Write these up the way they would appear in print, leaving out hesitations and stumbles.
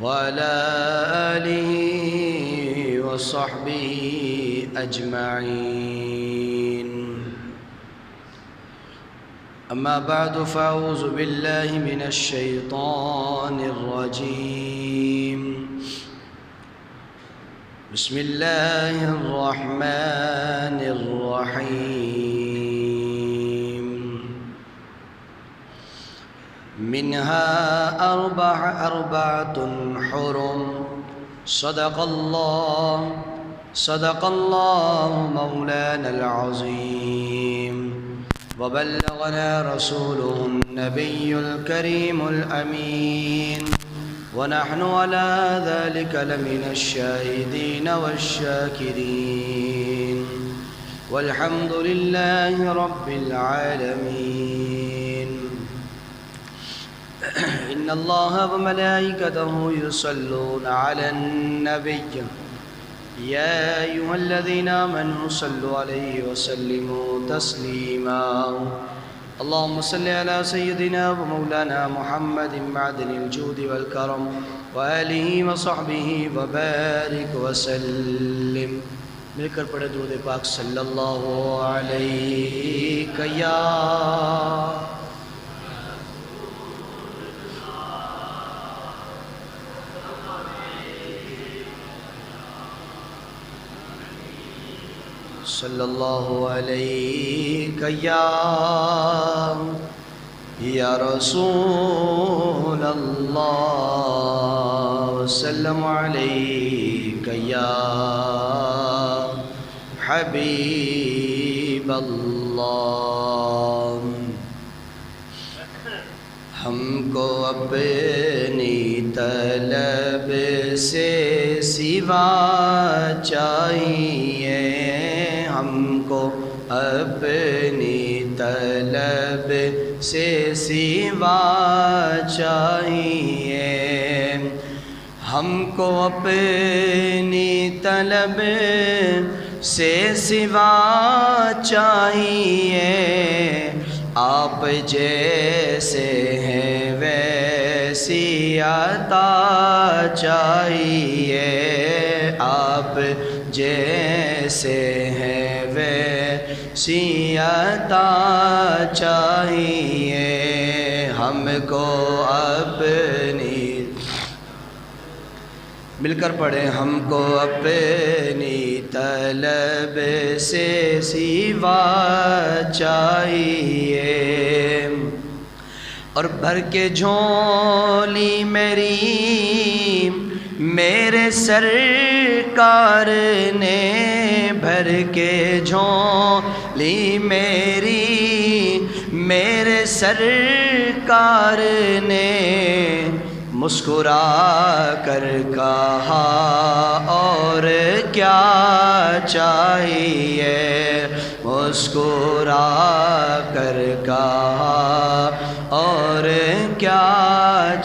وعلى آله وصحبه أجمعين. أما بعد فأعوذ بالله من الشيطان الرجيم. بسم الله الرحمن الرحيم. منها أربعة حرم. صدق الله مولانا العظيم. وبلغنا رسوله النبي الكريم الأمين. ونحن على ذلك لمن الشاهدين والشاكرين. والحمد لله رب العالمين. إن الله وملائكته يصلون على النبي يا أيها الذين آمنوا صلوا عليه وسلموا تسليما. اللهم صل على سيدنا ومولانا محمد معدن الجود والكرم وآله وصحبه وبارك وسلم. مل کر پڑھے درود پاک صلی اللہ علیہ یا صلی اللہ علیہ یا رسول اللہ وسلم علیہ یا حبیب اللہ. ہم کو اپنی طلب سے سوا چاہیے. ہم کو اپنی طلب سے سوا چاہیے. ہم کو اپنی طلب سے سوا چاہیے. آپ جیسے ہیں ویسی عطا چاہیے. آپ جیسے ہیں ویسی عطا چاہیے. ہم کو اپنی مل کر پڑھیں. ہم کو اپنی طلب سے سوا چاہیے. اور بھر کے جھولی میرے سرکار نے. بھر کے جھولی میرے سرکار نے. مسکرا کر کہا اور کیا چاہیے. مسکرا کر کہا اور کیا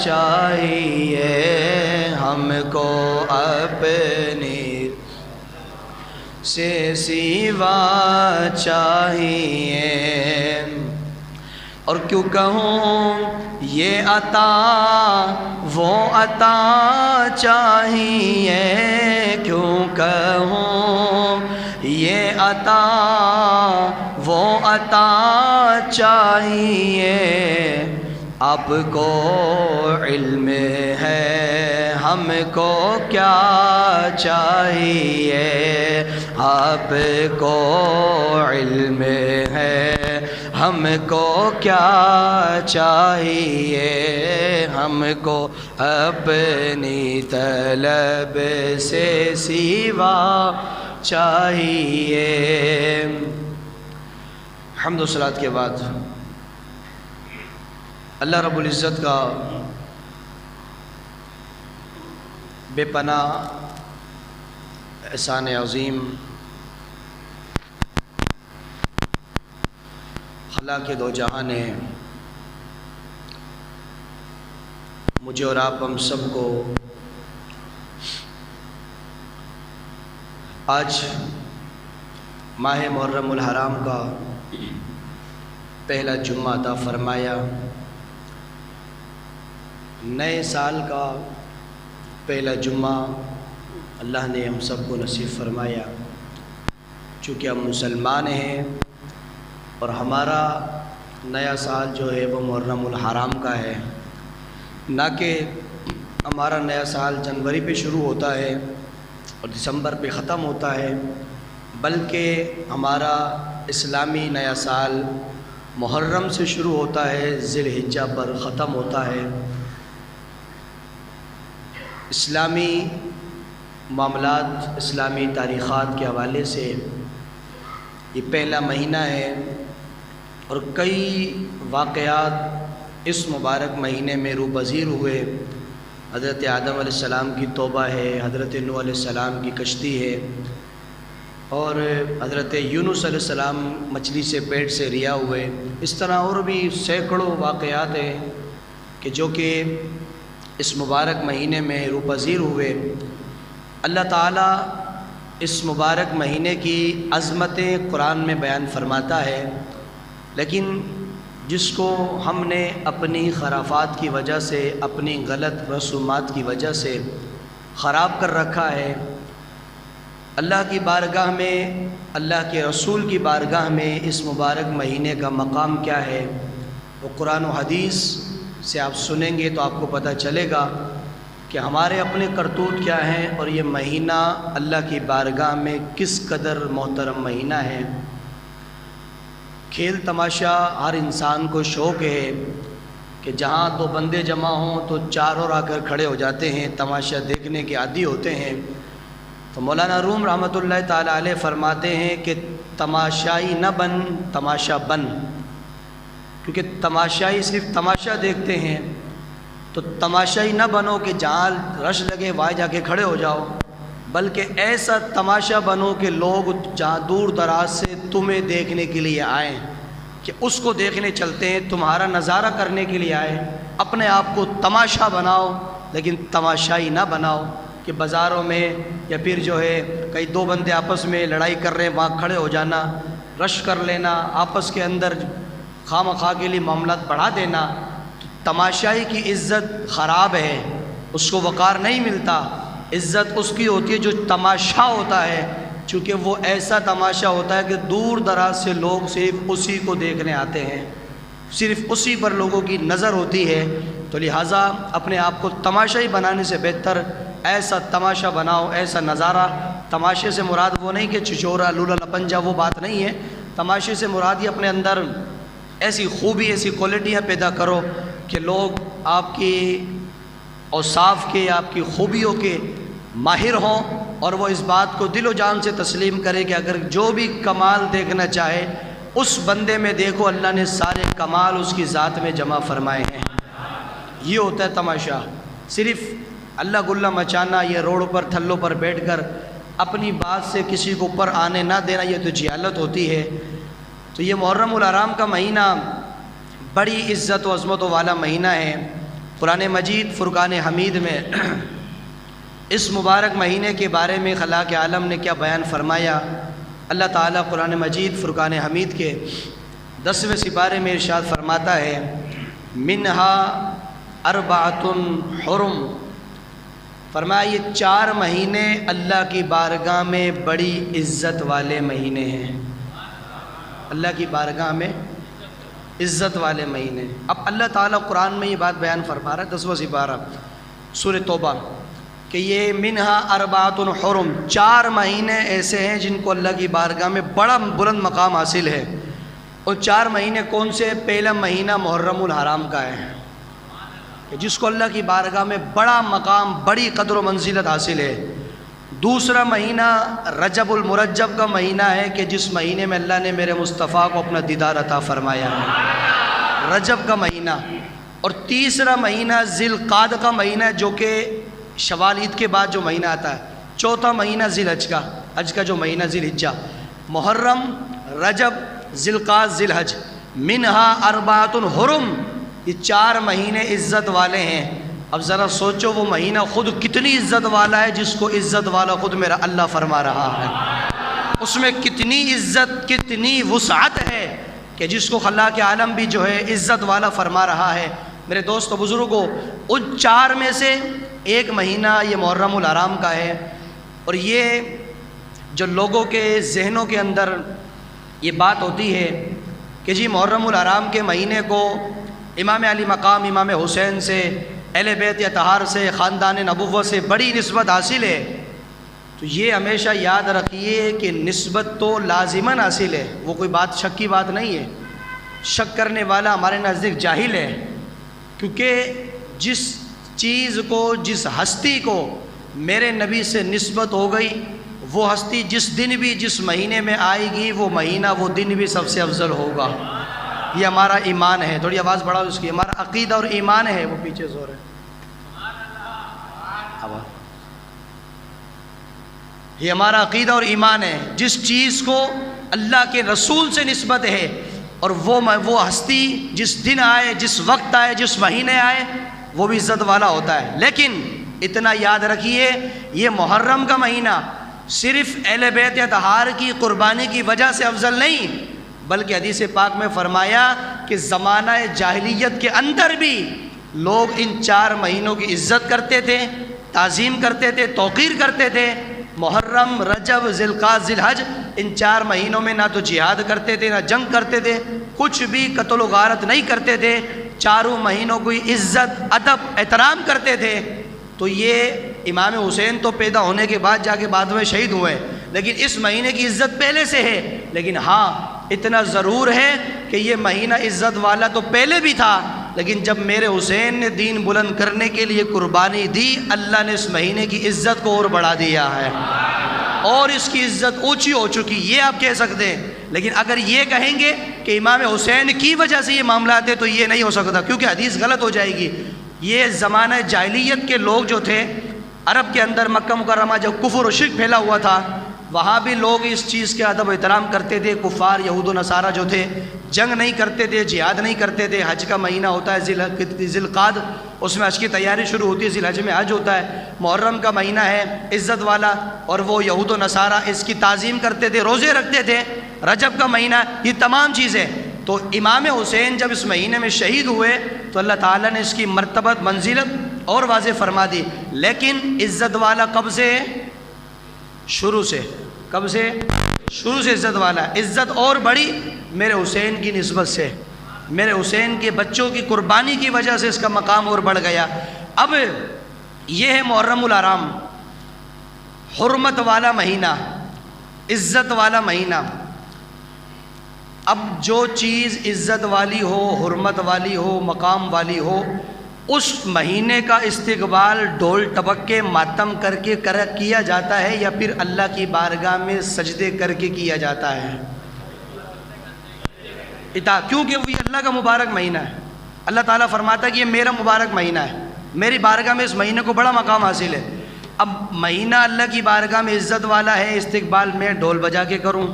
چاہیے. ہم کو اپنی سے سوا چاہیے. اور کیوں کہوں یہ عطا وہ عطا چاہیے. کیوں کہوں یہ عطا وہ عطا چاہیے. آپ کو علم ہے ہم کو کیا چاہیے. آپ کو علم ہے ہم کو کیا چاہیے. ہم کو اپنی طلب سے سوا چاہیے. حمد و صلوات کے بعد اللہ رب العزت کا بے پناہ احسان عظیم. خلا کے دو جہاں نے مجھے اور آپ ہم سب کو آج ماہ محرم الحرام کا پہلا جمعہ عطا فرمایا. نئے سال کا پہلا جمعہ اللہ نے ہم سب کو نصیب فرمایا۔ چونکہ ہم مسلمان ہیں اور ہمارا نیا سال جو ہے وہ محرم الحرام کا ہے، نہ کہ ہمارا نیا سال جنوری پہ شروع ہوتا ہے اور دسمبر پہ ختم ہوتا ہے، بلکہ ہمارا اسلامی نیا سال محرم سے شروع ہوتا ہے، ذی الحجہ پر ختم ہوتا ہے۔ اسلامی معاملات، اسلامی تاریخات کے حوالے سے یہ پہلا مہینہ ہے اور کئی واقعات اس مبارک مہینے میں روپذیر ہوئے۔ حضرت آدم علیہ السلام کی توبہ ہے، حضرت نوح علیہ السلام کی کشتی ہے، اور حضرت یونس علیہ السلام مچھلی سے پیٹ سے رہا ہوئے۔ اس طرح اور بھی سینکڑوں واقعات ہیں کہ جو کہ اس مبارک مہینے میں روپذیر ہوئے۔ اللہ تعالیٰ اس مبارک مہینے کی عظمتیں قرآن میں بیان فرماتا ہے، لیکن جس کو ہم نے اپنی خرافات کی وجہ سے، اپنی غلط رسومات کی وجہ سے خراب کر رکھا ہے، اللہ کی بارگاہ میں، اللہ کے رسول کی بارگاہ میں اس مبارک مہینے کا مقام کیا ہے، وہ قرآن و حدیث سے آپ سنیں گے تو آپ کو پتہ چلے گا کہ ہمارے اپنے کرتوت کیا ہیں اور یہ مہینہ اللہ کی بارگاہ میں کس قدر محترم مہینہ ہے۔ کھیل تماشا ہر انسان کو شوق ہے کہ جہاں دو بندے جمع ہوں تو چار اور آ کر کھڑے ہو جاتے ہیں، تماشا دیکھنے کے عادی ہوتے ہیں۔ تو مولانا روم رحمۃ اللہ تعالی علیہ فرماتے ہیں کہ تماشائی نہ بن، تماشا بن، کیونکہ تماشائی صرف تماشا دیکھتے ہیں، تو تماشائی نہ بنو کہ جہاں رش لگے وہاں جا کے کھڑے ہو جاؤ، بلکہ ایسا تماشا بنو کہ لوگ جہاں دور دراز سے تمہیں دیکھنے کے لیے آئیں، کہ اس کو دیکھنے چلتے ہیں، تمہارا نظارہ کرنے کے لیے آئے۔ اپنے آپ کو تماشا بناؤ، لیکن تماشائی نہ بناؤ کہ بازاروں میں یا پھر جو ہے کئی دو بندے آپس میں لڑائی کر رہے ہیں وہاں کھڑے ہو جانا، رش کر لینا، آپس کے اندر خواہ مخواہ کے لیے معاملات بڑھا دینا۔ تماشائی کی عزت خراب ہے، اس کو وقار نہیں ملتا۔ عزت اس کی ہوتی ہے جو تماشا ہوتا ہے، چونکہ وہ ایسا تماشا ہوتا ہے کہ دور دراز سے لوگ صرف اسی کو دیکھنے آتے ہیں، صرف اسی پر لوگوں کی نظر ہوتی ہے۔ تو لہٰذا اپنے آپ کو تماشائی بنانے سے بہتر ایسا تماشا بناؤ، ایسا نظارہ۔ تماشے سے مراد وہ نہیں کہ چھچورا لولا لپنجا، وہ بات نہیں ہے۔ تماشے سے مراد یہ اپنے اندر ایسی خوبی، ایسی کوالٹیاں پیدا کرو کہ لوگ آپ کی اوصاف کے، آپ کی خوبیوں کے ماہر ہوں، اور وہ اس بات کو دل و جان سے تسلیم کرے کہ اگر جو بھی کمال دیکھنا چاہے اس بندے میں دیکھو، اللہ نے سارے کمال اس کی ذات میں جمع فرمائے ہیں۔ یہ ہوتا ہے تماشا۔ صرف اللہ گلہ مچانا، یہ روڈ پر تھلوں پر بیٹھ کر اپنی بات سے کسی کو اوپر آنے نہ دینا، یہ تو جہالت ہوتی ہے۔ تو یہ محرم الحرام کا مہینہ بڑی عزت و عظمتوں والا مہینہ ہے۔ قرآن مجید فرقان حمید میں اس مبارک مہینے کے بارے میں خلاق عالم نے کیا بیان فرمایا۔ اللہ تعالیٰ قرآن مجید فرقان حمید کے 10ویں سپارے میں ارشاد فرماتا ہے، منہا اربعۃ حرم، فرمایا یہ 4 مہینے اللہ کی بارگاہ میں بڑی عزت والے مہینے ہیں۔ اللہ کی بارگاہ میں عزت والے مہینے۔ اب اللہ تعالیٰ قرآن میں یہ بات بیان فرما رہا ہے، 10واں سپارہ سورہ توبہ، کہ یہ منہا اربعۃ حرم، 4 مہینے ایسے ہیں جن کو اللہ کی بارگاہ میں بڑا بلند مقام حاصل ہے۔ اور 4 مہینے کون سے؟ پہلا مہینہ محرم الحرام کا ہے کہ جس کو اللہ کی بارگاہ میں بڑا مقام، بڑی قدر و منزلت حاصل ہے۔ دوسرا مہینہ رجب المرجب کا مہینہ ہے کہ جس مہینے میں اللہ نے میرے مصطفیٰ کو اپنا دیدار عطا فرمایا ہے، رجب کا مہینہ۔ اور تیسرا مہینہ ذی القعدہ کا مہینہ ہے جو کہ شوال عید کے بعد جو مہینہ آتا ہے۔ چوتھا مہینہ ذی الحج کا، حج کا جو مہینہ ذی الحجہ، محرم، رجب، ذی القعدہ، ذی الحج، منہا اربعۃ حرم، یہ 4 مہینے عزت والے ہیں۔ اب ذرا سوچو وہ مہینہ خود کتنی عزت والا ہے، جس کو عزت والا خود میرا اللہ فرما رہا ہے۔ اس میں کتنی عزت، کتنی وسعت ہے کہ جس کو خلاق عالم بھی جو ہے عزت والا فرما رہا ہے۔ میرے دوست و بزرگوں، ان 4 میں سے ایک مہینہ یہ محرم الحرام کا ہے، اور یہ جو لوگوں کے ذہنوں کے اندر یہ بات ہوتی ہے کہ جی محرم الحرام کے مہینے کو امام علی مقام امام حسین سے، اہل بیت اطہار سے، خاندان نبوت سے بڑی نسبت حاصل ہے، تو یہ ہمیشہ یاد رکھیے کہ نسبت تو لازماً حاصل ہے، وہ کوئی بات شک کی بات نہیں ہے۔ شک کرنے والا ہمارے نزدیک جاہل ہے، کیونکہ جس چیز کو، جس ہستی کو میرے نبی سے نسبت ہو گئی، وہ ہستی جس دن بھی جس مہینے میں آئے گی، وہ مہینہ وہ دن بھی سب سے افضل ہوگا۔ یہ ہمارا ایمان ہے۔ تھوڑی آواز بڑھاؤ اس کی، ہمارا عقیدہ اور ایمان ہے۔ وہ پیچھے زور ہے، یہ ہمارا عقیدہ اور ایمان ہے۔ جس چیز کو اللہ کے رسول سے نسبت ہے، اور وہ ہستی جس دن آئے، جس وقت آئے، جس مہینے آئے، وہ بھی عزت والا ہوتا ہے۔ لیکن اتنا یاد رکھیے، یہ محرم کا مہینہ صرف اہل بیت اطہار کی قربانی کی وجہ سے افضل نہیں، بلکہ حدیث پاک میں فرمایا کہ زمانہ جاہلیت کے اندر بھی لوگ ان 4 مہینوں کی عزت کرتے تھے، تعظیم کرتے تھے، توقیر کرتے تھے۔ محرم، رجب، ذی القعدہ، ذی الحج، ان 4 مہینوں میں نہ تو جہاد کرتے تھے، نہ جنگ کرتے تھے، کچھ بھی قتل و غارت نہیں کرتے تھے، 4 مہینوں کی عزت، ادب، احترام کرتے تھے۔ تو یہ امام حسین تو پیدا ہونے کے بعد جا کے بعد میں شہید ہوئے، لیکن اس مہینے کی عزت پہلے سے ہے۔ لیکن ہاں اتنا ضرور ہے کہ یہ مہینہ عزت والا تو پہلے بھی تھا، لیکن جب میرے حسین نے دین بلند کرنے کے لیے قربانی دی، اللہ نے اس مہینے کی عزت کو اور بڑھا دیا ہے، اور اس کی عزت اونچی ہو چکی، یہ آپ کہہ سکتے ہیں۔ لیکن اگر یہ کہیں گے کہ امام حسین کی وجہ سے یہ معاملات ہے، تو یہ نہیں ہو سکتا، کیونکہ حدیث غلط ہو جائے گی۔ یہ زمانہ جاہلیت کے لوگ جو تھے، عرب کے اندر مکہ مکرمہ جب کفر و شرک پھیلا ہوا تھا، وہاں بھی لوگ اس چیز کے ادب و احترام کرتے تھے۔ کفار یہود و نصارہ جو تھے، جنگ نہیں کرتے تھے، جہاد نہیں کرتے تھے۔ حج کا مہینہ ہوتا ہے ذی القعدہ، اس میں حج کی تیاری شروع ہوتی ہے، ذی الحج میں حج ہوتا ہے۔ محرم کا مہینہ ہے عزت والا، اور وہ یہود و نصارہ اس کی تعظیم کرتے تھے، روزے رکھتے تھے۔ رجب کا مہینہ، یہ تمام چیزیں۔ تو امام حسین جب اس مہینے میں شہید ہوئے تو اللہ تعالیٰ نے اس کی مرتبت، منزلت اور واضح فرما دی۔ لیکن عزت والا کب سے؟ شروع سے۔ کب سے؟ شروع سے عزت والا۔ عزت اور بڑی میرے حسین کی نسبت سے، میرے حسین کے بچوں کی قربانی کی وجہ سے اس کا مقام اور بڑھ گیا۔ اب یہ ہے محرم الحرام، حرمت والا مہینہ، عزت والا مہینہ۔ اب جو چیز عزت والی ہو، حرمت والی ہو، مقام والی ہو، اس مہینے کا استقبال ڈھول ٹپک کے، ماتم کر کے کیا جاتا ہے، یا پھر اللہ کی بارگاہ میں سجدے کر کے کیا جاتا ہے؟ کیونکہ وہ اللہ کا مبارک مہینہ ہے۔ اللہ تعالیٰ فرماتا ہے کہ یہ میرا مبارک مہینہ ہے، میری بارگاہ میں اس مہینے کو بڑا مقام حاصل ہے۔ اب مہینہ اللہ کی بارگاہ میں عزت والا ہے، استقبال میں ڈھول بجا کے کروں؟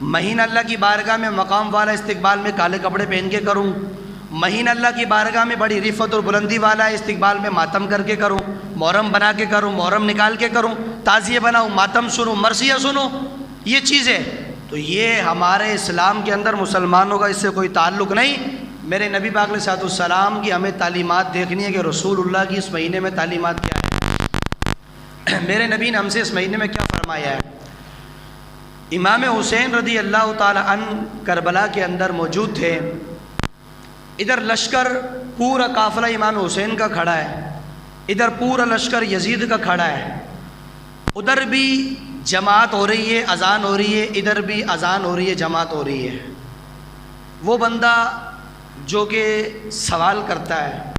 مہینہ اللہ کی بارگاہ میں مقام والا، استقبال میں کالے کپڑے پہن کے کروں؟ مہینہ اللہ کی بارگاہ میں بڑی رفت اور بلندی والا ہے، استقبال میں ماتم کر کے کروں، محرم بنا کے کروں، محرم نکال کے کروں، تعزیے بناؤں، ماتم سنوں، مرثیہ سنوں؟ یہ چیزیں تو یہ ہمارے اسلام کے اندر مسلمانوں کا اس سے کوئی تعلق نہیں۔ میرے نبی پاک علیہ الصلوۃ والسلام کی ہمیں تعلیمات دیکھنی ہے کہ رسول اللہ کی اس مہینے میں تعلیمات کیا ہے، میرے نبی نے ہم سے اس مہینے میں کیا فرمایا ہے۔ امام حسین رضی اللہ تعالی عنہ کربلا کے اندر موجود تھے۔ ادھر لشکر پورا قافلہ امام حسین کا کھڑا ہے، ادھر پورا لشکر یزید کا کھڑا ہے، ادھر بھی جماعت ہو رہی ہے، اذان ہو رہی ہے، ادھر بھی اذان ہو رہی ہے، جماعت ہو رہی ہے۔ وہ بندہ جو کہ سوال کرتا ہے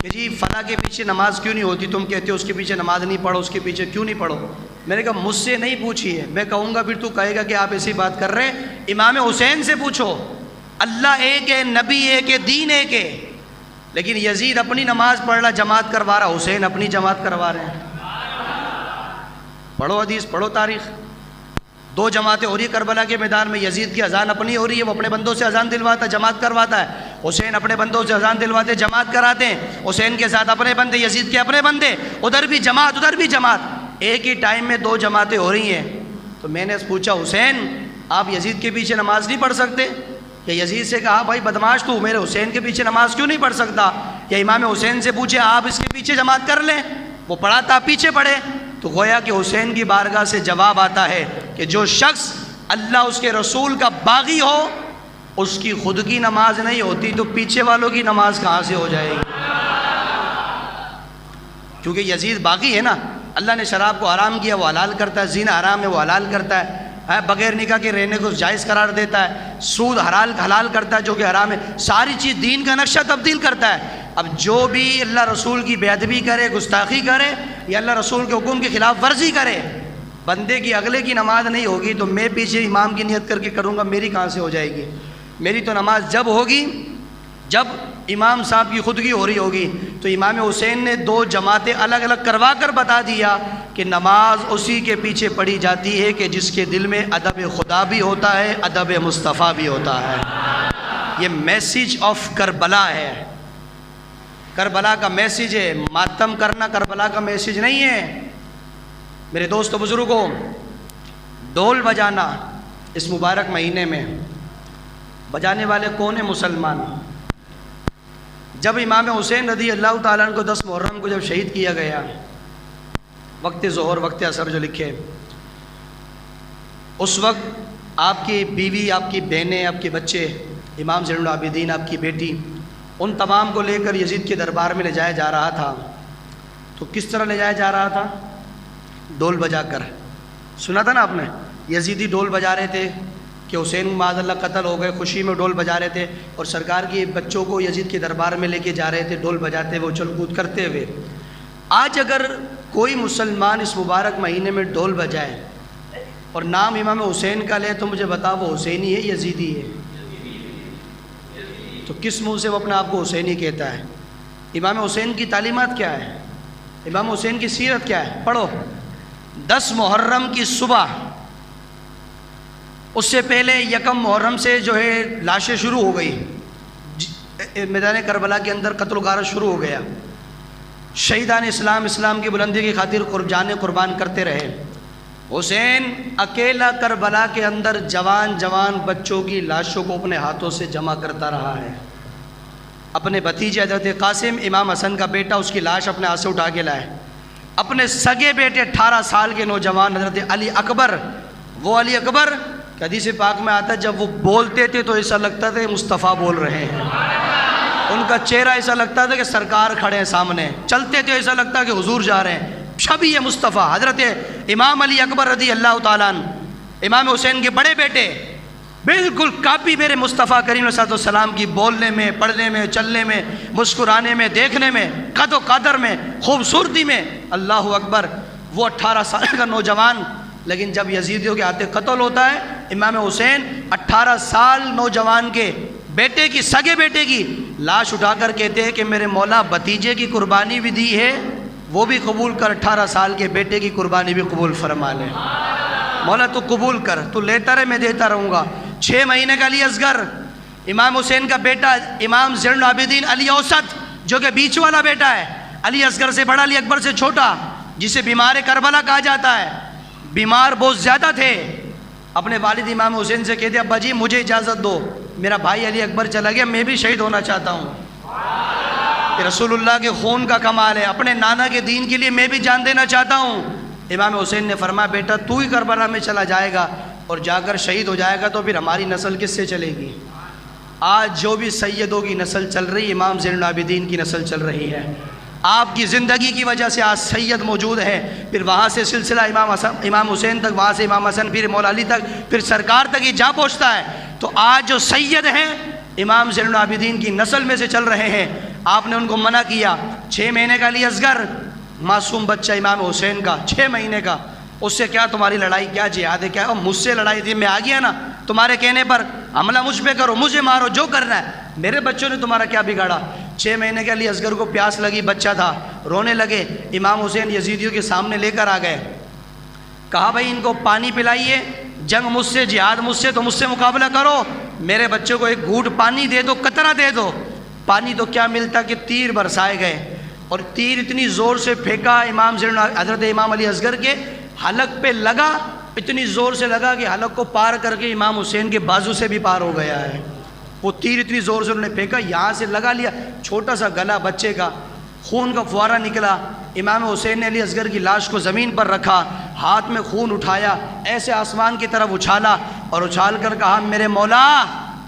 کہ جی فلاں کے پیچھے نماز کیوں نہیں ہوتی، تم کہتے ہو اس کے پیچھے نماز نہیں پڑھو، اس کے پیچھے کیوں نہیں پڑھو؟ میں نے کہا مجھ سے نہیں پوچھیے، میں کہوں گا پھر تو کہے گا کہ آپ ایسی بات کر رہے ہیں۔ امام حسین سے پوچھو، اللہ ایک ہے، نبی ایک ہے، دین ایک ہے، لیکن یزید اپنی نماز پڑھ رہا، جماعت کروا رہا، حسین اپنی جماعت کروا رہے ہیں۔ پڑھو حدیث، پڑھو تاریخ، 2 جماعتیں ہو رہی ہے کربلا کے میدان میں، یزید کی اذان اپنی ہو رہی ہے، وہ اپنے بندوں سے اذان دلواتا ہے، جماعت کرواتا ہے، حسین اپنے بندوں سے اذان دلواتے، جماعت کراتے ہیں، حسین کے ساتھ اپنے بندے، یزید کے اپنے بندے، ادھر بھی جماعت ادھر بھی جماعت، ایک ہی ٹائم میں 2 جماعتیں ہو رہی ہیں۔ تو میں نے پوچھا حسین آپ یزید کے پیچھے نماز نہیں پڑھ سکتے؟ کہ یزید سے کہا بھائی بدماش تو میرے حسین کے پیچھے نماز کیوں نہیں پڑھ سکتا؟ یا امام حسین سے پوچھے آپ اس کے پیچھے جماعت کر لیں، وہ پڑھاتا آپ پیچھے پڑھے۔ تو گویا کہ حسین کی بارگاہ سے جواب آتا ہے کہ جو شخص اللہ اس کے رسول کا باغی ہو اس کی خود کی نماز نہیں ہوتی تو پیچھے والوں کی نماز کہاں سے ہو جائے گی؟ کیونکہ یزید باغی ہے نا، اللہ نے شراب کو حرام کیا وہ حلال کرتا ہے، زنا حرام ہے وہ حلال کرتا ہے، بغیر نکاح کے رہنے کو جائز قرار دیتا ہے، سود حلال کرتا ہے جو کہ حرام ہے، ساری چیز دین کا نقشہ تبدیل کرتا ہے۔ اب جو بھی اللہ رسول کی بے ادبی کرے، گستاخی کرے یا اللہ رسول کے حکم کی خلاف ورزی کرے، بندے کی اگلے کی نماز نہیں ہوگی تو میں پیچھے امام کی نیت کر کے کروں گا، میری کہاں سے ہو جائے گی؟ میری تو نماز جب ہوگی جب امام صاحب کی خود کی ہو رہی ہوگی۔ تو امام حسین نے 2 جماعتیں الگ الگ کروا کر بتا دیا کہ نماز اسی کے پیچھے پڑھی جاتی ہے کہ جس کے دل میں ادب خدا بھی ہوتا ہے، ادب مصطفیٰ بھی ہوتا ہے۔ یہ میسیج آف کربلا ہے، کربلا کا میسیج ہے۔ ماتم کرنا کربلا کا میسیج نہیں ہے۔ میرے دوست و بزرگوں، ڈھول بجانا اس مبارک مہینے میں بجانے والے کون ہیں؟ مسلمان۔ جب امام حسین رضی اللہ تعالیٰ عنہ کو 10 محرم کو جب شہید کیا گیا، وقت ظہر وقت عصر جو لکھے، اس وقت آپ کی بیوی، آپ کی بہنیں، آپ کے بچے، امام زین العابدین آپ کی بیٹی، ان تمام کو لے کر یزید کے دربار میں لے جایا جا رہا تھا۔ تو کس طرح لے جایا جا رہا تھا؟ ڈھول بجا کر۔ سنا تھا نا آپ نے، یزیدی ڈھول بجا رہے تھے کہ حسین معاذ اللہ قتل ہو گئے، خوشی میں ڈھول بجا رہے تھے، اور سرکار کی بچوں کو یزید کے دربار میں لے کے جا رہے تھے ڈھول بجاتے ہوئے، اچھل کود کرتے ہوئے۔ آج اگر کوئی مسلمان اس مبارک مہینے میں ڈھول بجائے اور نام امام حسین کا لے تو مجھے بتا وہ حسینی ہے یزیدی ہے؟ تو کس منہ سے وہ اپنے آپ کو حسینی کہتا ہے؟ امام حسین کی تعلیمات کیا ہے؟ امام حسین کی سیرت کیا ہے؟ پڑھو۔ 10 محرم کی صبح، اس سے پہلے 1 محرم سے جو ہے لاشیں شروع ہو گئی، میدان کربلا کے اندر قتل و غارت شروع ہو گیا، شہیدان اسلام کی بلندی کی خاطر جانیں قربان کرتے رہے۔ حسین اکیلا کربلا کے اندر جوان بچوں کی لاشوں کو اپنے ہاتھوں سے جمع کرتا رہا ہے۔ اپنے بھتیجے حضرت قاسم امام حسن کا بیٹا، اس کی لاش اپنے ہاتھ سے اٹھا کے لائے۔ اپنے سگے بیٹے 18 سال کے نوجوان حضرت علی اکبر، وہ علی اکبر حدیث پاک میں آتا ہے جب وہ بولتے تھے تو ایسا لگتا تھا کہ مصطفیٰ بول رہے ہیں، ان کا چہرہ ایسا لگتا تھا کہ سرکار کھڑے ہیں سامنے، چلتے تھے ایسا لگتا کہ حضور جا رہے ہیں، شبیہ مصطفیٰ۔ حضرت امام علی اکبر رضی اللہ تعالیٰ عنہ، امام حسین کے بڑے بیٹے، بالکل کاپی میرے مصطفیٰ کریم علیہ السلام کی، بولنے میں، پڑھنے میں، چلنے میں، مسکرانے میں، دیکھنے میں، قد و قدر میں، خوبصورتی میں، اللہ اکبر۔ وہ 18 سال کا نوجوان، لیکن جب یزیدیوں کے ہاتھوں قتل ہوتا ہے، امام حسین 18 سال نوجوان کے بیٹے کی، سگے بیٹے کی لاش اٹھا کر کہتے ہیں کہ میرے مولا بھتیجے کی قربانی بھی دی ہے، وہ بھی قبول کر، 18 سال کے بیٹے کی قربانی بھی قبول فرما لے، مولا تو قبول کر، تو لیتا رہے میں دیتا رہوں گا۔ 6 مہینے کا علی اصغر، امام حسین کا بیٹا، امام زین العابدین علی اوسط جو کہ بیچ والا بیٹا ہے، علی اصغر سے بڑا، علی اکبر سے چھوٹا، جسے بیمار کربلا کہا جاتا ہے، بیمار بہت زیادہ تھے۔ اپنے والد امام حسین سے کہتے ابا جی مجھے اجازت دو، میرا بھائی علی اکبر چلا گیا، میں بھی شہید ہونا چاہتا ہوں، کہ رسول اللہ کے خون کا کمال ہے، اپنے نانا کے دین کے لیے میں بھی جان دینا چاہتا ہوں۔ امام حسین نے فرمایا بیٹا تو ہی کربلا میں چلا جائے گا اور جا کر شہید ہو جائے گا تو پھر ہماری نسل کس سے چلے گی؟ آج جو بھی سیدوں کی نسل چل رہی ہے، امام زین العابدین کی نسل چل رہی ہے۔ آپ کی زندگی کی وجہ سے آج سید موجود ہے، پھر وہاں سے سلسلہ امام حسین تک، وہاں سے امام حسن، پھر مولا علی تک، پھر سرکار تک یہ جا پہنچتا ہے۔ تو آج جو سید ہیں امام زین العابدین کی نسل میں سے چل رہے ہیں، آپ نے ان کو منع کیا۔ 6 مہینے کا علی اصغر، معصوم بچہ امام حسین کا، 6 مہینے کا، اس سے کیا تمہاری لڑائی، کیا جہاد ہے، کیا مجھ سے لڑائی تھی، میں آ گیا نا تمہارے کہنے پر، حملہ مجھ پہ کرو، مجھے مارو، جو کرنا ہے، میرے بچوں نے تمہارا کیا بگاڑا۔ 6 مہینے کے علی اصغر کو پیاس لگی، بچہ تھا، رونے لگے، امام حسین یزیدیوں کے سامنے لے کر آ گئے، کہا بھائی ان کو پانی پلائیے، جنگ مجھ سے، جہاد مجھ سے، تو مجھ سے مقابلہ کرو، میرے بچوں کو ایک گھونٹ پانی دے دو، قطرہ دے دو۔ پانی تو کیا ملتا کہ تیر برسائے گئے، اور تیر اتنی زور سے پھینکا حضرت امام علی اصغر کے حلق پہ لگا، اتنی زور سے لگا کہ حلق کو پار کر کے امام حسین کے بازو سے بھی پار ہو گیا ہے۔ وہ تیر اتنی زور سے انہوں نے پھینکا، یہاں سے لگا لیا، چھوٹا سا گلا بچے کا، خون کا فوارہ نکلا۔ امام حسین نے علی اصغر کی لاش کو زمین پر رکھا، ہاتھ میں خون اٹھایا، ایسے آسمان کی طرف اچھالا اور اچھال کر کہا میرے مولا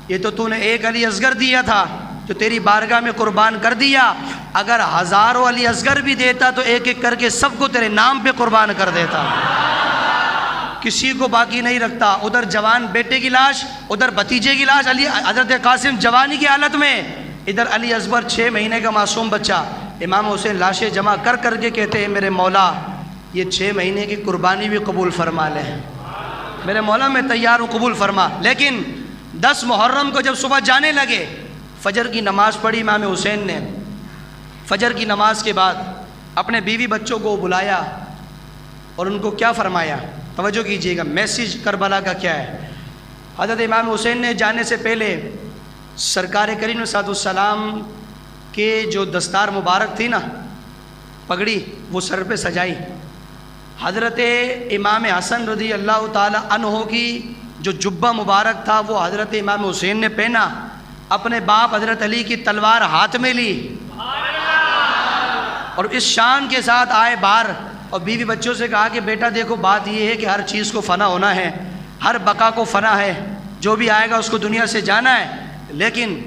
یہ تو نے ایک علی اصغر دیا تھا جو تیری بارگاہ میں قربان کر دیا، اگر ہزاروں علی اصغر بھی دیتا تو ایک ایک کر کے سب کو تیرے نام پہ قربان کر دیتا، کسی کو باقی نہیں رکھتا۔ ادھر جوان بیٹے کی لاش، ادھر بھتیجے کی لاش، علی حضرت قاسم جوانی کی حالت میں، ادھر علی اصغر 6 مہینے کا معصوم بچہ۔ امام حسین لاشیں جمع کر کر کے کہتے ہیں میرے مولا یہ 6 مہینے کی قربانی بھی قبول فرما لے، میرے مولا میں تیار ہوں قبول فرما۔ لیکن 10 محرم کو جب صبح جانے لگے، فجر کی نماز پڑھی امام حسین نے، فجر کی نماز کے بعد اپنے بیوی بچوں کو بلایا اور ان کو کیا فرمایا، توجہ کیجئے گا، میسیج کربلا کا کیا ہے۔ حضرت امام حسین نے جانے سے پہلے سرکار کریم صلی اللہ علیہ وسلم کے جو دستار مبارک تھی نا، پگڑی، وہ سر پہ سجائی۔ حضرت امام حسن رضی اللہ تعالی عنہ کی جو جبہ مبارک تھا وہ حضرت امام حسین نے پہنا، اپنے باپ حضرت علی کی تلوار ہاتھ میں لی اور اس شان کے ساتھ آئے باہر، اور بیوی بچوں سے کہا کہ بیٹا دیکھو بات یہ ہے کہ ہر چیز کو فنا ہونا ہے، ہر بقا کو فنا ہے، جو بھی آئے گا اس کو دنیا سے جانا ہے، لیکن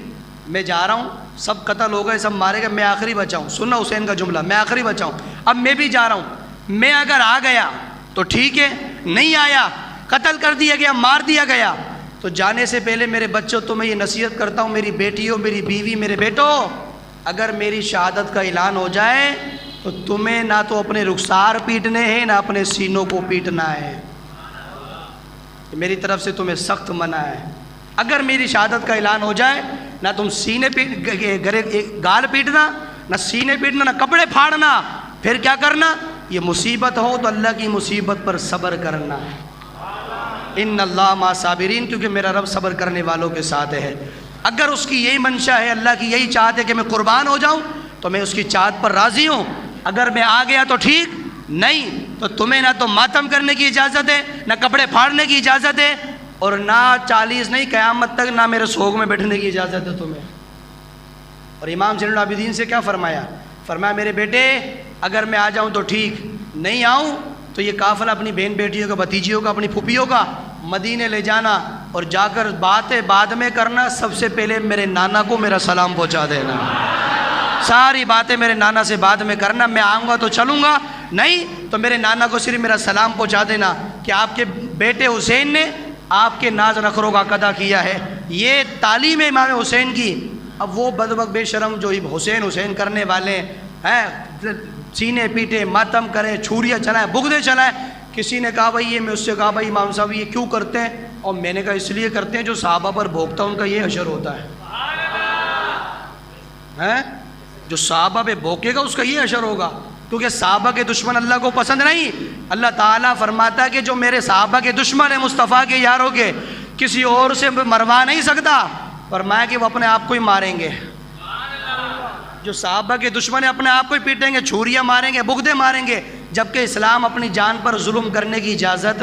میں جا رہا ہوں، سب قتل ہو گئے، سب مارے گئے، میں آخری بچا ہوں۔ سننا حسین کا جملہ، میں آخری بچا ہوں، اب میں بھی جا رہا ہوں، میں اگر آ گیا تو ٹھیک ہے، نہیں آیا، قتل کر دیا گیا، مار دیا گیا، تو جانے سے پہلے میرے بچوں تمہیں یہ نصیحت کرتا ہوں، میری بیٹیوں، میری بیوی، میرے بیٹوں، اگر میری شہادت کا اعلان ہو جائے تو تمہیں نہ تو اپنے رخسار پیٹنے ہیں نہ اپنے سینوں کو پیٹنا ہے، میری طرف سے تمہیں سخت منع ہے۔ اگر میری شہادت کا اعلان ہو جائے نہ تم سینے گال پیٹنا، نہ سینے پیٹنا، نہ کپڑے پھاڑنا، پھر کیا کرنا، یہ مصیبت ہو تو اللہ کی مصیبت پر صبر کرنا، ان اللہ مع صابرین، کیونکہ میرا رب صبر کرنے والوں کے ساتھ ہے۔ اگر اس کی یہی منشا ہے، اللہ کی یہی چاہت ہے کہ میں قربان ہو جاؤں تو میں اس کی چاہت پر راضی ہوں، اگر میں آ گیا تو ٹھیک، نہیں تو تمہیں نہ تو ماتم کرنے کی اجازت ہے، نہ کپڑے پھاڑنے کی اجازت ہے، اور نہ 40 نہیں قیامت تک نہ میرے سوگ میں بیٹھنے کی اجازت ہے تمہیں۔ اور امام زین العابدین سے کیا فرمایا، فرمایا میرے بیٹے اگر میں آ جاؤں تو ٹھیک، نہیں آؤں تو یہ قافلہ اپنی بہن بیٹیوں کا، بھتیجیوں کا، اپنی پھوپھیوں کا مدینے لے جانا، اور جا کر باتیں بعد میں کرنا، سب سے پہلے میرے نانا کو میرا سلام پہنچا دینا، ساری باتیں میرے نانا سے بعد میں کرنا، میں آؤں گا تو چلوں گا، نہیں تو میرے نانا کو صرف میرا سلام پہنچا دینا کہ آپ کے بیٹے حسین نے آپ کے ناز نخروں کا قضا کیا ہے۔ یہ تعلیم ہے امام حسین کی۔ اب وہ بدبخت بے شرم جو حسین حسین کرنے والے ہیں، سینے پیٹے، ماتم کریں، چھریاں چلائیں، بغدے چلائیں، کسی نے کہا بھائی یہ، میں اس سے کہا بھائی امام صاحب یہ کیوں کرتے ہیں، اور میں نے کہا اس لیے کرتے ہیں جو صحابہ پر بھوگتا ان کا یہ حشر ہوتا ہے، جو صحابہ پہ بھوکے گا اس کا یہ حشر ہوگا، کیونکہ صحابہ کے دشمن اللہ کو پسند نہیں۔ اللہ تعالیٰ فرماتا ہے کہ جو میرے صحابہ کے دشمن ہیں، مصطفیٰ کے یاروں کے، کسی اور سے مروا نہیں سکتا، فرمایا کہ وہ اپنے آپ کو ہی ماریں گے۔ جو صحابہ کے دشمن ہیں اپنے آپ کو ہی پیٹیں گے، چھریاں ماریں گے، بغدے ماریں گے، جبکہ اسلام اپنی جان پر ظلم کرنے کی اجازت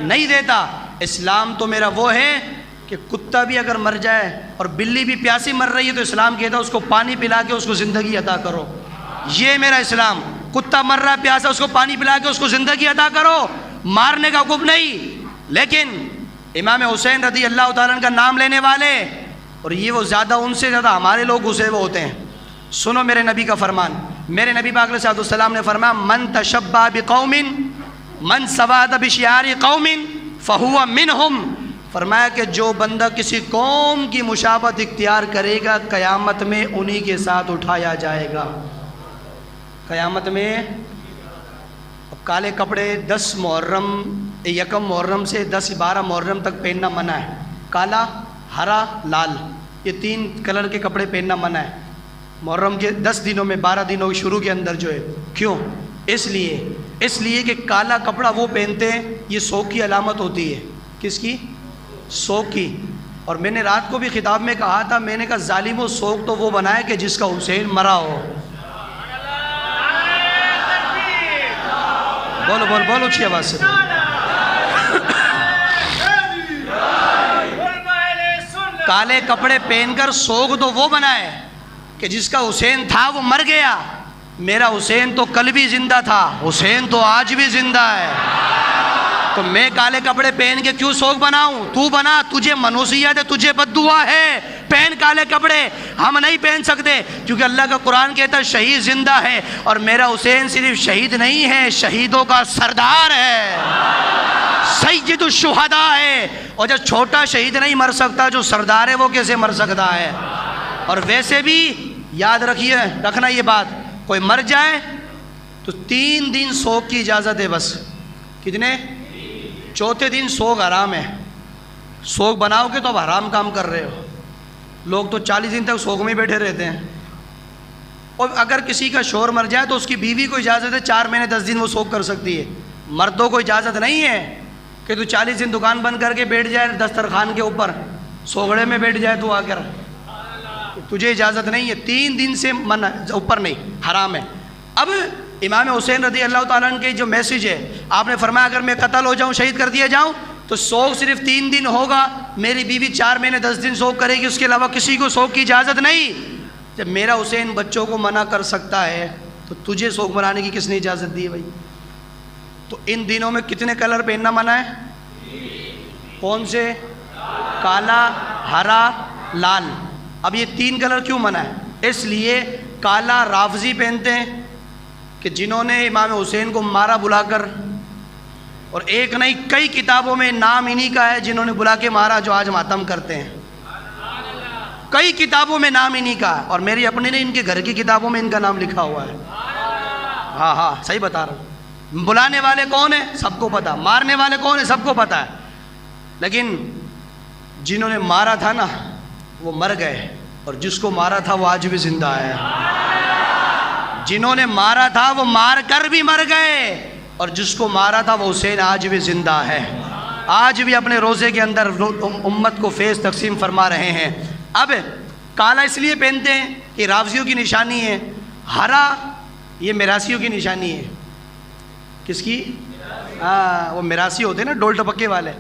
نہیں دیتا۔ اسلام تو میرا وہ ہے کہ کتا بھی اگر مر جائے اور بلی بھی پیاسی مر رہی ہے تو اسلام کہتا ہے اس کو پانی پلا کے اس کو زندگی عطا کرو، یہ میرا اسلام۔ کتا مر رہا ہے پیاسا، اس کو پانی پلا کے اس کو زندگی عطا کرو، مارنے کا حکم نہیں۔ لیکن امام حسین رضی اللہ تعالیٰ عنہ کا نام لینے والے، اور یہ وہ زیادہ، ان سے زیادہ ہمارے لوگ گھسے ہوئے ہوتے ہیں۔ سنو میرے نبی کا فرمان، میرے نبی پاک علیہ السلام نے فرمایا من تشبہ بقوم من سواد بشعار قوم فہو منہم، فرمایا کہ جو بندہ کسی قوم کی مشابہت اختیار کرے گا قیامت میں انہی کے ساتھ اٹھایا جائے گا۔ قیامت میں اب کالے کپڑے 10 محرم، 1 محرم سے 10-12 محرم تک پہننا منع ہے، کالا، ہرا، لال، یہ 3 کلر کے کپڑے پہننا منع ہے محرم کے 10 دنوں میں، 12 دنوں کے شروع کے اندر جو ہے۔ کیوں؟ اس لیے کہ کالا کپڑا وہ پہنتے ہیں، یہ سوگ کی علامت ہوتی ہے۔ کس کی؟ سوگ کی۔ اور میں نے رات کو بھی خطاب میں کہا تھا، میں نے کہا ظالم و سوگ تو وہ بنائے کہ جس کا حسین مرا ہو۔ بولو بولو بولو اچھی آواز سے۔ کالے کپڑے پہن کر سوگ تو وہ بنائے کہ جس کا حسین تھا وہ مر گیا، میرا حسین تو کل بھی زندہ تھا، حسین تو آج بھی زندہ ہے، تو میں کالے کپڑے پہن کے کیوں سوگ بناؤں؟ تو بنا، تجھے منوسیت ہے، تجھے بد دعا ہے، پہن کالے کپڑے، ہم نہیں پہن سکتے، کیونکہ اللہ کا قرآن کہتا ہے شہید زندہ ہے، اور میرا حسین صرف شہید نہیں ہے، شہیدوں کا سردار ہے، سید الشہداء ہے، اور جب چھوٹا شہید نہیں مر سکتا، جو سردار ہے وہ کیسے مر سکتا ہے؟ اور ویسے بھی یاد رکھنا یہ بات، کوئی مر جائے تو 3 دن سوگ کی اجازت ہے بس، کتنے؟ چوتھے دن سوگ حرام ہے، سوگ بناؤ گے تو اب حرام کام کر رہے ہو، لوگ تو 40 دن تک سوگ میں بیٹھے رہتے ہیں، اور اگر کسی کا شوہر مر جائے تو اس کی بیوی کو اجازت ہے 4 مہینے 10 دن وہ سوگ کر سکتی ہے، مردوں کو اجازت نہیں ہے کہ تو 40 دن دکان بند کر کے بیٹھ جائے دسترخوان کے اوپر، سوگڑے میں بیٹھ جائے تو آ کر، تجھے اجازت نہیں ہے، 3 دن سے منع، اوپر نہیں، حرام ہے۔ اب امام حسین رضی اللہ تعالیٰ عنہ کے جو میسج ہے، آپ نے فرمایا اگر میں قتل ہو جاؤں، شہید کر دیا جاؤں تو سوگ صرف 3 دن ہوگا، میری بیوی 4 مہینے 10 دن سوگ کرے گی، اس کے علاوہ کسی کو سوگ کی اجازت نہیں۔ جب میرا حسین بچوں کو منع کر سکتا ہے تو تجھے سوگ منانے کی کس نے اجازت دی ہے بھائی؟ تو ان دنوں میں کتنے کلر پہننا منع ہے؟ کون سے؟ کالا، ہرا، لال۔ اب یہ 3 کلر کیوں منع ہے؟ اس لیے کالا رافضی پہنتے ہیں کہ جنہوں نے امام حسین کو مارا بلا کر، اور ایک نہیں کئی کتابوں میں نام انہی کا ہے جنہوں نے بلا کے مارا، جو آج ماتم کرتے ہیں، کئی کتابوں میں نام انہی کا ہے، اور میری اپنی نہیں، ان کے گھر کی کتابوں میں ان کا نام لکھا ہوا ہے۔ ہاں صحیح بتا رہا ہوں، بلانے والے کون ہیں سب کو پتا، مارنے والے کون ہیں سب کو پتا ہے، لیکن جنہوں نے مارا تھا نا وہ مر گئے، اور جس کو مارا تھا وہ آج بھی زندہ ہے، جنہوں نے مارا تھا وہ مار کر بھی مر گئے، اور جس کو مارا تھا وہ حسین آج بھی زندہ ہے، آج بھی اپنے روزے کے اندر امت کو فیض تقسیم فرما رہے ہیں۔ اب کالا اس لیے پہنتے ہیں کہ رافضیوں کی نشانی ہے، ہرا یہ میراثیوں کی نشانی ہے، کس کی؟ وہ میراثی ہوتے ہیں نا ڈھول ٹپکے والے،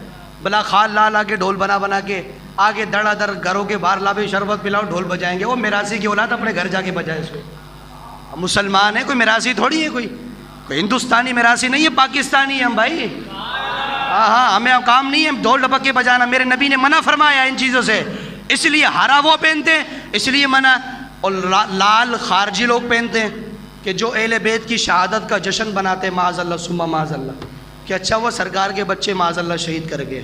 بلا خال لا کے ڈھول بنا کے آگے دڑا در گھروں کے باہر لا بھی شربت پلاؤ ڈھول بجائیں گے، وہ میراثی کی اولاد اپنے گھر جا کے بجائے اس کو، مسلمان ہے، کوئی میراثی تھوڑی ہے، کوئی ہندوستانی میراثی نہیں ہے، پاکستانی ہے ہم بھائی، ہمیں کام نہیں ہے ڈھول ڈپکے بجانا، میرے نبی نے منع فرمایا ان چیزوں سے، اس لیے ہرا وہ پہنتے ہیں اس لیے منع، اور لال خارجی لوگ پہنتے ہیں کہ جو اہل بیت کی شہادت کا جشن بناتے ہیں، معاذ اللہ ثم معاذ اللہ، کہ اچھا وہ سرکار کے بچے معاذ اللہ شہید کر گئے،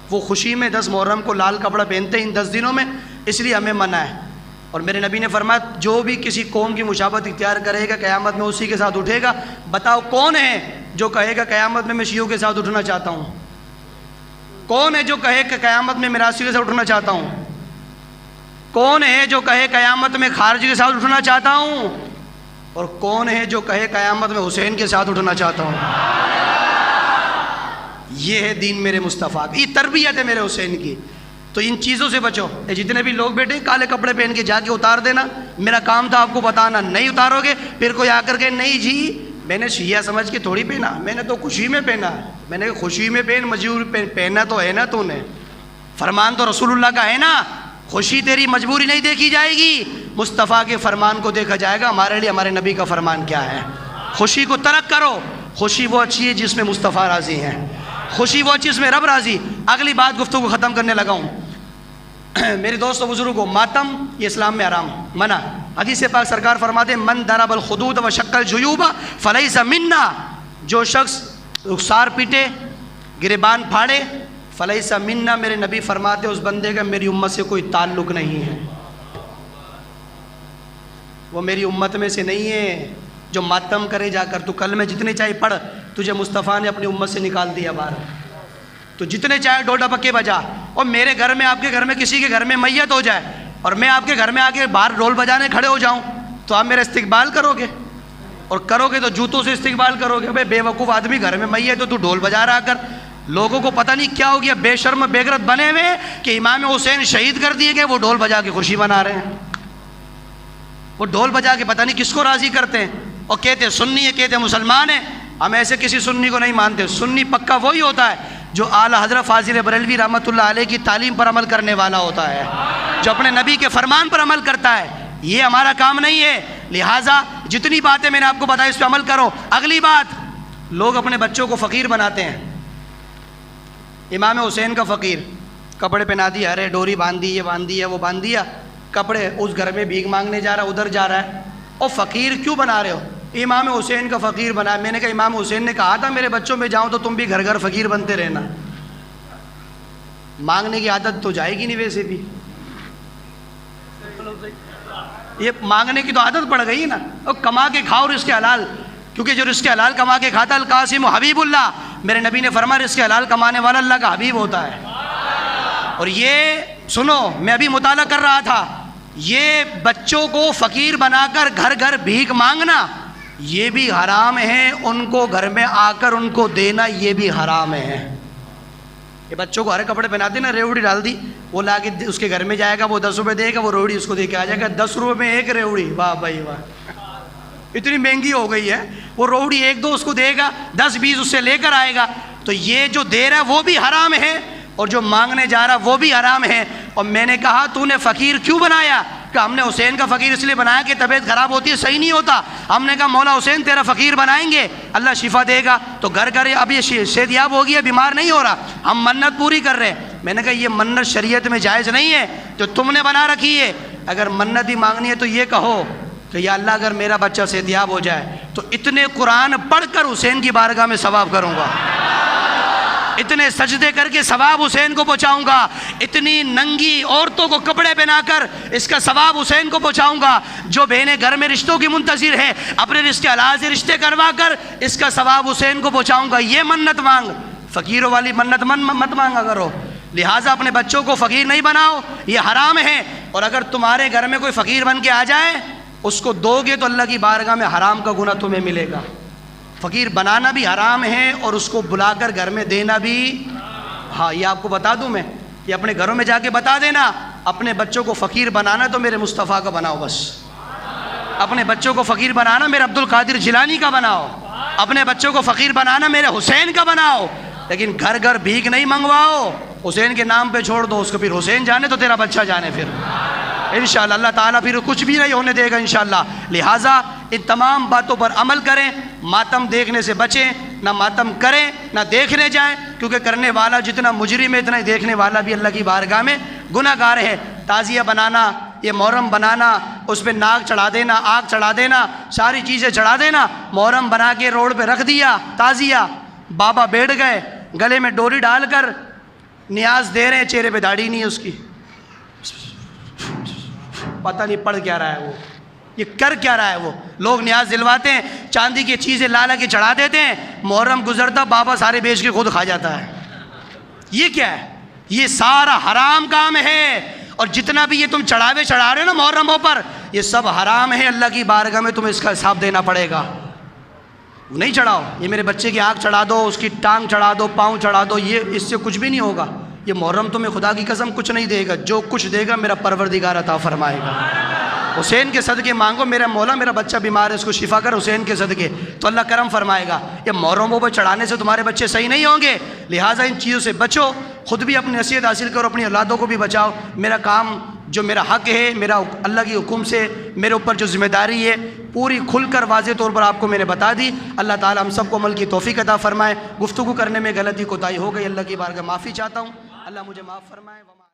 وہ خوشی میں 10 محرم کو لال کپڑا پہنتے ہیں ان 10 دنوں میں، اس لیے ہمیں منع ہے۔ اور میرے نبی نے فرمایا جو بھی کسی قوم کی مشابہت اختیار کرے گا قیامت میں اسی کے ساتھ اٹھے گا۔ بتاؤ کون ہے جو کہے گا قیامت میں شیعوں کے ساتھ اٹھنا چاہتا ہوں؟ کون ہے جو کہے کہ قیامت میں میراثیوں کے ساتھ اٹھنا چاہتا ہوں؟ کون ہے جو کہے قیامت میں خارجی کے ساتھ اٹھنا چاہتا ہوں؟ اور کون ہے جو کہے قیامت میں حسین کے ساتھ اٹھنا چاہتا ہوں؟ یہ ہے دین میرے مصطفیٰ کی، یہ تربیت ہے میرے حسین کی۔ تو ان چیزوں سے بچو، جتنے بھی لوگ بیٹھے کالے کپڑے پہن کے جا کے اتار دینا، میرا کام تھا آپ کو بتانا، نہیں اتارو گے پھر کوئی آ کر کے نہیں جی میں نے شیعہ سمجھ کے تھوڑی پہنا، میں نے تو خوشی میں پہنا، میں نے خوشی میں پہن مجبور پہنا تو ہے نا، تو نے فرمان تو رسول اللہ کا ہے نا، خوشی تیری مجبوری نہیں دیکھی جائے گی، مصطفیٰ کے فرمان کو دیکھا جائے گا، ہمارے لیے ہمارے نبی کا فرمان کیا ہے۔ خوشی کو ترک کرو، خوشی وہ اچھی ہے جس میں مصطفیٰ راضی ہیں، خوشی وہ اچھی جس میں رب راضی۔ اگلی بات گفتگو ختم کرنے لگا ہوں، میرے دوست و بزرگوں، ماتم یہ اسلام میں حرام، منع۔ حدیث پاک سرکار فرماتے ہیں من ضرب الخدود وشق الجیوب فلیس منا، جو شخص رخسار پیٹے گریبان پھاڑے فلیس منا، میرے نبی فرماتے اس بندے کا میری امت سے کوئی تعلق نہیں ہے، وہ میری امت میں سے نہیں ہے۔ جو ماتم کرے جا کر تو کل میں جتنے چاہے پڑھ، تجھے مصطفیٰ نے اپنی امت سے نکال دیا باہر، تو جتنے چاہے ڈھول ڈپکے بجا، اور میرے گھر میں آپ کے گھر میں کسی کے گھر میں میت ہو جائے اور میں آپ کے گھر میں آ کے باہر ڈھول بجانے کھڑے ہو جاؤں تو آپ میرا استقبال کرو گے، اور کرو گے تو جوتوں سے استقبال کرو گے۔ بھائی بے وقوف آدمی گھر میں میت تو ڈھول بجا رہا کر، لوگوں کو پتہ نہیں کیا ہو گیا، بے شرم بے غیرت بنے ہوئے کہ امام حسین شہید کر دیے گئے، وہ ڈھول بجا کے خوشی منا رہے ہیں، وہ ڈھول بجا کے پتہ نہیں کس کو راضی کرتے ہیں، اور کہتے ہیں سنی ہے، کہتے ہیں مسلمان ہیں۔ ہم ایسے کسی سنی کو نہیں مانتے، سنی پکا وہی ہوتا ہے جو اعلیٰ حضرت فاضل بریلوی رحمۃ اللہ علیہ کی تعلیم پر عمل کرنے والا ہوتا ہے، جو اپنے نبی کے فرمان پر عمل کرتا ہے. یہ ہمارا کام نہیں ہے. لہٰذا جتنی باتیں میں نے آپ کو بتائی اس پہ عمل کرو. اگلی بات، لوگ اپنے بچوں کو فقیر بناتے ہیں. امام حسین کا فقیر، کپڑے پہنا دی، ارے ڈوری باندھ دی، یہ باندھ دیا، وہ باندھ دیا، کپڑے اس گھر میں بھیک مانگنے جا رہا، ادھر جا رہا ہے. اور فقیر کیوں بنا رہے ہو؟ امام حسین کا فقیر بنا. میں نے کہا امام حسین نے کہا تھا میرے بچوں میں جاؤں تو تم بھی گھر گھر فقیر بنتے رہنا. مانگنے کی عادت تو جائے گی نہیں ویسے بھی، یہ مانگنے کی تو عادت پڑ گئی نا. اور کما کے کھاؤ رزق حلال، کیونکہ جو رزق حلال کما کے کھاتا القاسم حبیب اللہ، میرے نبی نے فرمایا رزق حلال کمانے والا اللہ کا حبیب ہوتا ہے. اور یہ سنو، میں ابھی مطالعہ کر رہا تھا، یہ بچوں کو فقیر بنا کر گھر گھر بھیک مانگنا یہ بھی حرام ہے. ان کو گھر میں آ کر ان کو دینا یہ بھی حرام ہے. یہ بچوں کو ہر کپڑے پہناتے نا، ریوڑی ڈال دی، وہ لا کے اس کے گھر میں جائے گا، وہ 10 روپے دے گا، وہ ریوڑی اس کو دے کے آ جائے گا. 10 روپے میں ایک ریوڑی، واہ بھائی واہ، اتنی مہنگی ہو گئی ہے. وہ روڑی 1-2 اس کو دے گا، 10-20 اس سے لے کر آئے گا. تو یہ جو دے رہا ہے وہ بھی حرام ہے، اور جو مانگنے جا رہا وہ بھی حرام ہے. اور میں نے کہا تو نے فقیر کیوں بنایا؟ کہ ہم نے حسین کا فقیر اس لیے بنایا کہ طبیعت خراب ہوتی ہے، صحیح نہیں ہوتا. ہم نے کہا مولا حسین تیرا فقیر بنائیں گے، اللہ شفا دے گا. تو گھر گھر اب یہ صحت یاب ہو گیا، بیمار نہیں ہو رہا، ہم منت پوری کر رہے ہیں. میں نے کہا یہ منت شریعت میں جائز نہیں ہے جو تم نے بنا رکھی ہے. اگر منت ہی مانگنی ہے تو یہ کہو کہ یا اللہ اگر میرا بچہ صحت یاب ہو جائے تو اتنے قرآن پڑھ کر حسین کی بارگاہ میں ثواب کروں گا، اتنے سجدے کر کے ثواب حسین کو پہنچاؤں گا، اتنی ننگی عورتوں کو کپڑے پہنا کر اس کا ثواب حسین کو پہنچاؤں گا. جو بہنیں گھر میں رشتوں کی منتظر ہیں اپنے رشتے حلال سے رشتے کروا کر اس کا ثواب حسین کو پہنچاؤں گا. یہ منت مانگ، فقیروں والی منت مت مانگا کرو. لہٰذا اپنے بچوں کو فقیر نہیں بناؤ، یہ حرام ہے. اور اگر تمہارے گھر میں کوئی فقیر بن کے آ جائے اس کو دو گے تو اللہ کی بارگاہ میں حرام کا گناہ تمہیں ملے گا. فقیر بنانا بھی حرام ہے اور اس کو بلا کر گھر میں دینا بھی. ہاں یہ آپ کو بتا دوں، میں یہ اپنے گھروں میں جا کے بتا دینا، اپنے بچوں کو فقیر بنانا تو میرے مصطفیٰ کا بناؤ بس. اپنے بچوں کو فقیر بنانا میرے عبد القادر جیلانی کا بناؤ، اپنے بچوں کو فقیر بنانا میرے حسین کا بناؤ. لیکن گھر گھر بھیک نہیں منگواؤ، حسین کے نام پہ چھوڑ دو اس کو، پھر حسین جانے تو تیرا بچہ جانے. پھر انشاءاللہ اللہ تعالیٰ پھر کچھ بھی نہیں ہونے دے گا انشاءاللہ. لہٰذا ان تمام باتوں پر عمل کریں. ماتم دیکھنے سے بچیں، نہ ماتم کریں نہ دیکھنے جائیں، کیونکہ کرنے والا جتنا مجرم ہے اتنا ہی دیکھنے والا بھی اللہ کی بارگاہ میں گناہ گار ہے. تعزیہ بنانا، یہ محرم بنانا، اس پہ ناک چڑھا دینا، آگ چڑھا دینا، ساری چیزیں چڑھا دینا، محرم بنا کے روڈ پہ رکھ دیا. تعزیہ بابا بیٹھ گئے، گلے میں ڈوری ڈال کر نیاز دے رہے ہیں، چہرے پہ داڑھی نہیں ہے اس کی، پتہ نہیں پڑھ کیا رہا ہے وہ، یہ کر کیا رہا ہے وہ. لوگ نیاز دلواتے ہیں، چاندی کی چیزیں لا لا کے چڑھا دیتے ہیں، محرم گزرتا بابا سارے بیچ کے خود کھا جاتا ہے. یہ کیا ہے؟ یہ سارا حرام کام ہے. اور جتنا بھی یہ تم چڑھاوے چڑھا رہے ہو نا محرموں پر، یہ سب حرام ہے. اللہ کی بارگاہ میں تمہیں اس کا حساب دینا پڑے گا. نہیں چڑھاؤ. یہ میرے بچے کی آنکھ چڑھا دو، اس کی ٹانگ چڑھا دو، پاؤں چڑھا دو، یہ اس سے کچھ بھی نہیں ہوگا. یہ محرم تمہیں خدا کی قسم کچھ نہیں دے گا. جو کچھ دے گا میرا پروردگار عطا فرمائے گا. حسین کے صدقے مانگو، میرا مولا میرا بچہ بیمار ہے اس کو شفا کر حسین کے صدقے، تو اللہ کرم فرمائے گا. یہ محرموں پہ چڑھانے سے تمہارے بچے صحیح نہیں ہوں گے. لہٰذا ان چیزوں سے بچو، خود بھی اپنی نصیحت حاصل کرو، اپنی اولادوں کو بھی بچاؤ. میرا کام جو میرا حق ہے، میرا اللہ کی حکم سے میرے اوپر جو ذمہ داری ہے پوری کھل کر واضح طور پر آپ کو میں نے بتا دی. اللہ تعالیٰ ہم سب کو عمل کی توفیق عطا فرمائے. گفتگو کرنے میں غلطی کوتاہی ہو گئی، اللہ کی بارگاہ معافی چاہتا ہوں، اللہ مجھے معاف فرمائے.